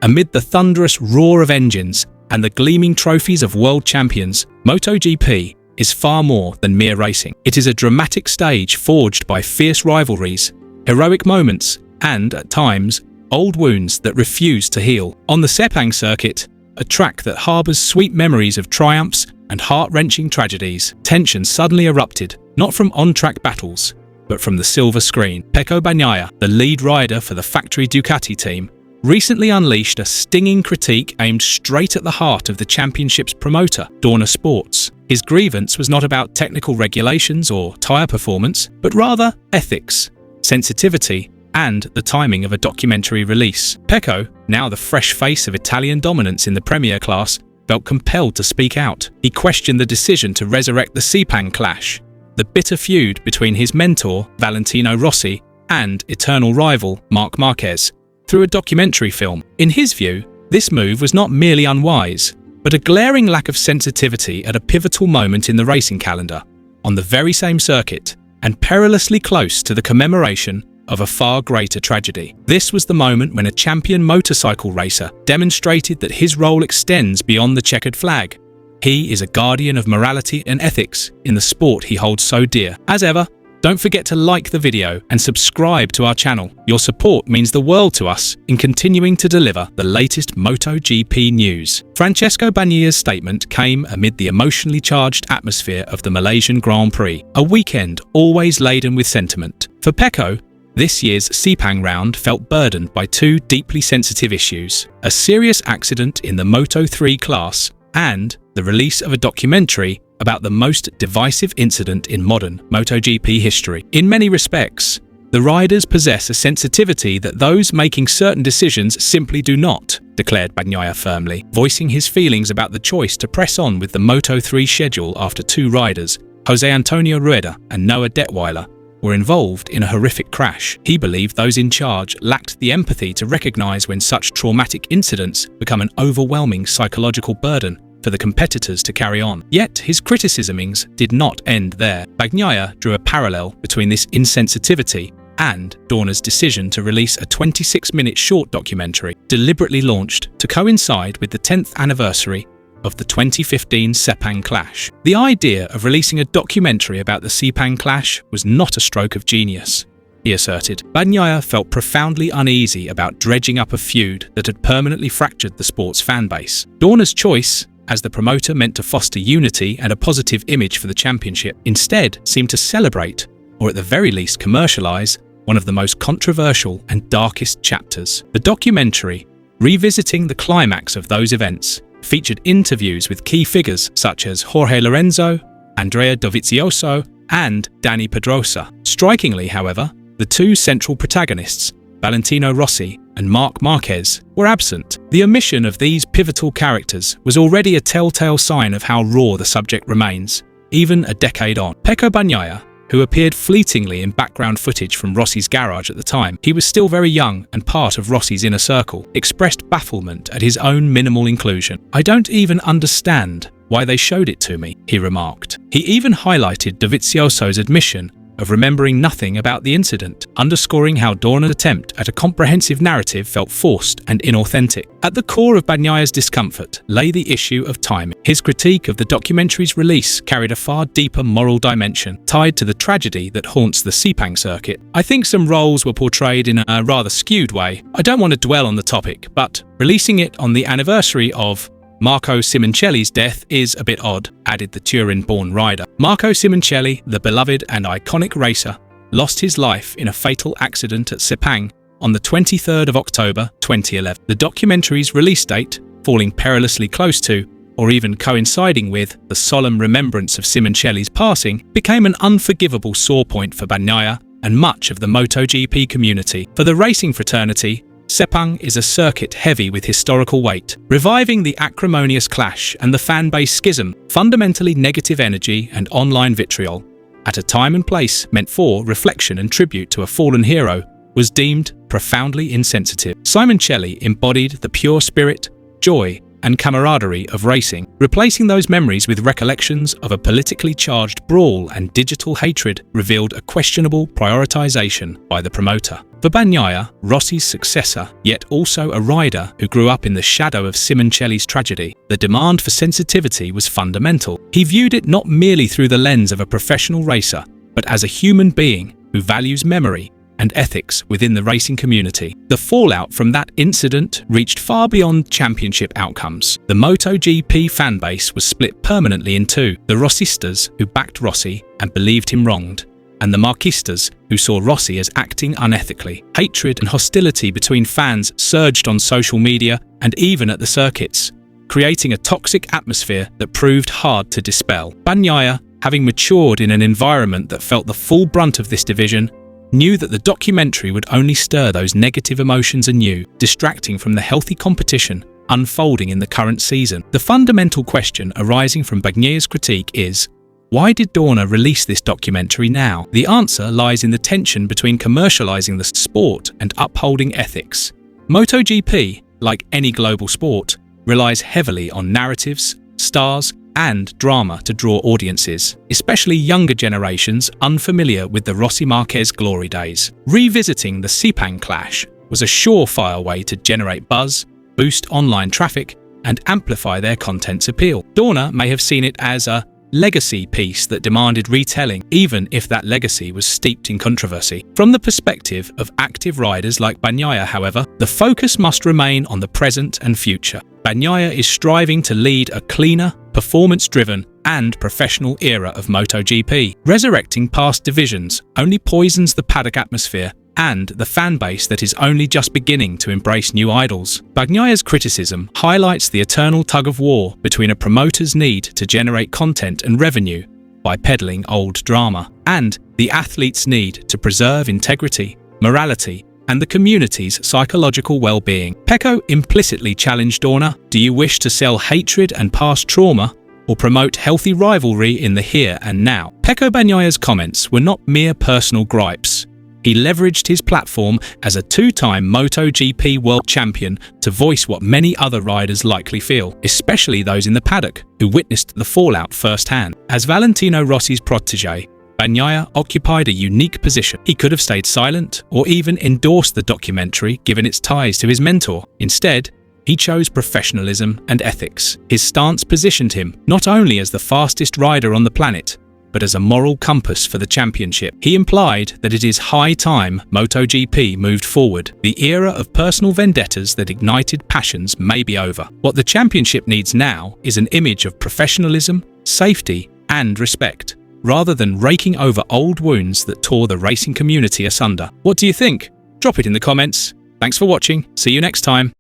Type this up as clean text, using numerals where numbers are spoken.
Amid the thunderous roar of engines and the gleaming trophies of world champions, MotoGP is far more than mere racing. It is a dramatic stage forged by fierce rivalries, heroic moments, and, at times, old wounds that refuse to heal. On the Sepang circuit, a track that harbours sweet memories of triumphs and heart-wrenching tragedies, tension suddenly erupted, not from on-track battles, but from the silver screen. Pecco Bagnaia, the lead rider for the factory Ducati team, recently unleashed a stinging critique aimed straight at the heart of the championship's promoter, Dorna Sports. His grievance was not about technical regulations or tyre performance, but rather ethics, sensitivity, and the timing of a documentary release. Pecco, now the fresh face of Italian dominance in the Premier class, felt compelled to speak out. He questioned the decision to resurrect the Sepang Clash, the bitter feud between his mentor, Valentino Rossi, and eternal rival, Marc Marquez, through a documentary film. In his view, this move was not merely unwise, but a glaring lack of sensitivity at a pivotal moment in the racing calendar, on the very same circuit, and perilously close to the commemoration of a far greater tragedy. This was the moment when a champion motorcycle racer demonstrated that his role extends beyond the checkered flag. He is a guardian of morality and ethics in the sport he holds so dear. As ever, don't forget to like the video and subscribe to our channel. Your support means the world to us in continuing to deliver the latest MotoGP news. Francesco Bagnaia's statement came amid the emotionally charged atmosphere of the Malaysian Grand Prix, a weekend always laden with sentiment. For Pecco, this year's Sepang round felt burdened by two deeply sensitive issues: a serious accident in the Moto3 class and the release of a documentary about the most divisive incident in modern MotoGP history. In many respects, the riders possess a sensitivity that those making certain decisions simply do not, declared Bagnaia firmly, voicing his feelings about the choice to press on with the Moto3 schedule after two riders, Jose Antonio Rueda and Noah Detweiler, were involved in a horrific crash. He believed those in charge lacked the empathy to recognise when such traumatic incidents become an overwhelming psychological burden for the competitors to carry on. Yet his criticismings did not end there. Bagnaia drew a parallel between this insensitivity and Dorna's decision to release a 26-minute short documentary, deliberately launched to coincide with the 10th anniversary of the 2015 Sepang Clash. The idea of releasing a documentary about the Sepang Clash was not a stroke of genius, he asserted. Bagnaia felt profoundly uneasy about dredging up a feud that had permanently fractured the sport's fanbase. Dorna's choice, as the promoter meant to foster unity and a positive image for the championship, instead seemed to celebrate, or at the very least commercialise, one of the most controversial and darkest chapters. The documentary, revisiting the climax of those events, featured interviews with key figures such as Jorge Lorenzo, Andrea Dovizioso, and Dani Pedrosa. Strikingly, however, the two central protagonists, Valentino Rossi and Marc Marquez, were absent. The omission of these pivotal characters was already a telltale sign of how raw the subject remains, even a decade on. Pecco Bagnaia, who appeared fleetingly in background footage from Rossi's garage at the time, he was still very young and part of Rossi's inner circle, expressed bafflement at his own minimal inclusion. "I don't even understand why they showed it to me," he remarked. He even highlighted Dovizioso's admission of remembering nothing about the incident, underscoring how Dorna's attempt at a comprehensive narrative felt forced and inauthentic. At the core of Bagnaia's discomfort lay the issue of timing. His critique of the documentary's release carried a far deeper moral dimension, tied to the tragedy that haunts the Sepang circuit. "I think some roles were portrayed in a rather skewed way. I don't want to dwell on the topic, but releasing it on the anniversary of Marco Simoncelli's death is a bit odd," added the Turin-born rider. Marco Simoncelli, the beloved and iconic racer, lost his life in a fatal accident at Sepang on the 23rd of October 2011. The documentary's release date, falling perilously close to, or even coinciding with, the solemn remembrance of Simoncelli's passing, became an unforgivable sore point for Bagnaia and much of the MotoGP community. For the racing fraternity, Sepang is a circuit heavy with historical weight, reviving the acrimonious clash and the fan-base schism, fundamentally negative energy and online vitriol, at a time and place meant for reflection and tribute to a fallen hero, was deemed profoundly insensitive. Simoncelli embodied the pure spirit, joy, and camaraderie of racing, replacing those memories with recollections of a politically charged brawl and digital hatred revealed a questionable prioritization by the promoter. For Bagnaia, Rossi's successor, yet also a rider who grew up in the shadow of Simoncelli's tragedy, the demand for sensitivity was fundamental. He viewed it not merely through the lens of a professional racer, but as a human being who values memory and ethics within the racing community. The fallout from that incident reached far beyond championship outcomes. The MotoGP fanbase was split permanently in two: the Rossistas, who backed Rossi and believed him wronged, and the Marquistas, who saw Rossi as acting unethically. Hatred and hostility between fans surged on social media and even at the circuits, creating a toxic atmosphere that proved hard to dispel. Bagnaia, having matured in an environment that felt the full brunt of this division, knew that the documentary would only stir those negative emotions anew, distracting from the healthy competition unfolding in the current season. The fundamental question arising from Bagnaia's critique is, why did Dorna release this documentary now? The answer lies in the tension between commercializing the sport and upholding ethics. MotoGP, like any global sport, relies heavily on narratives, stars, and drama to draw audiences, especially younger generations unfamiliar with the Rossi-Marquez glory days. Revisiting the Sepang Clash was a surefire way to generate buzz, boost online traffic, and amplify their content's appeal. Dorna may have seen it as a legacy piece that demanded retelling, even if that legacy was steeped in controversy. From the perspective of active riders like Bagnaia, however, the focus must remain on the present and future. Bagnaia is striving to lead a cleaner, performance-driven, and professional era of MotoGP. Resurrecting past divisions only poisons the paddock atmosphere and the fan base that is only just beginning to embrace new idols. Bagnaia's criticism highlights the eternal tug-of-war between a promoter's need to generate content and revenue by peddling old drama, and the athlete's need to preserve integrity, morality, and the community's psychological well-being. Pecco implicitly challenged Dorna: do you wish to sell hatred and past trauma, or promote healthy rivalry in the here and now? Pecco Bagnaia's comments were not mere personal gripes. He leveraged his platform as a two-time MotoGP world champion to voice what many other riders likely feel, especially those in the paddock who witnessed the fallout firsthand. As Valentino Rossi's protégé, Bagnaia occupied a unique position. He could have stayed silent or even endorsed the documentary given its ties to his mentor. Instead, he chose professionalism and ethics. His stance positioned him not only as the fastest rider on the planet, but as a moral compass for the championship. He implied that it is high time MotoGP moved forward. The era of personal vendettas that ignited passions may be over. What the championship needs now is an image of professionalism, safety, and respect, rather than raking over old wounds that tore the racing community asunder. What do you think? Drop it in the comments. Thanks for watching. See you next time.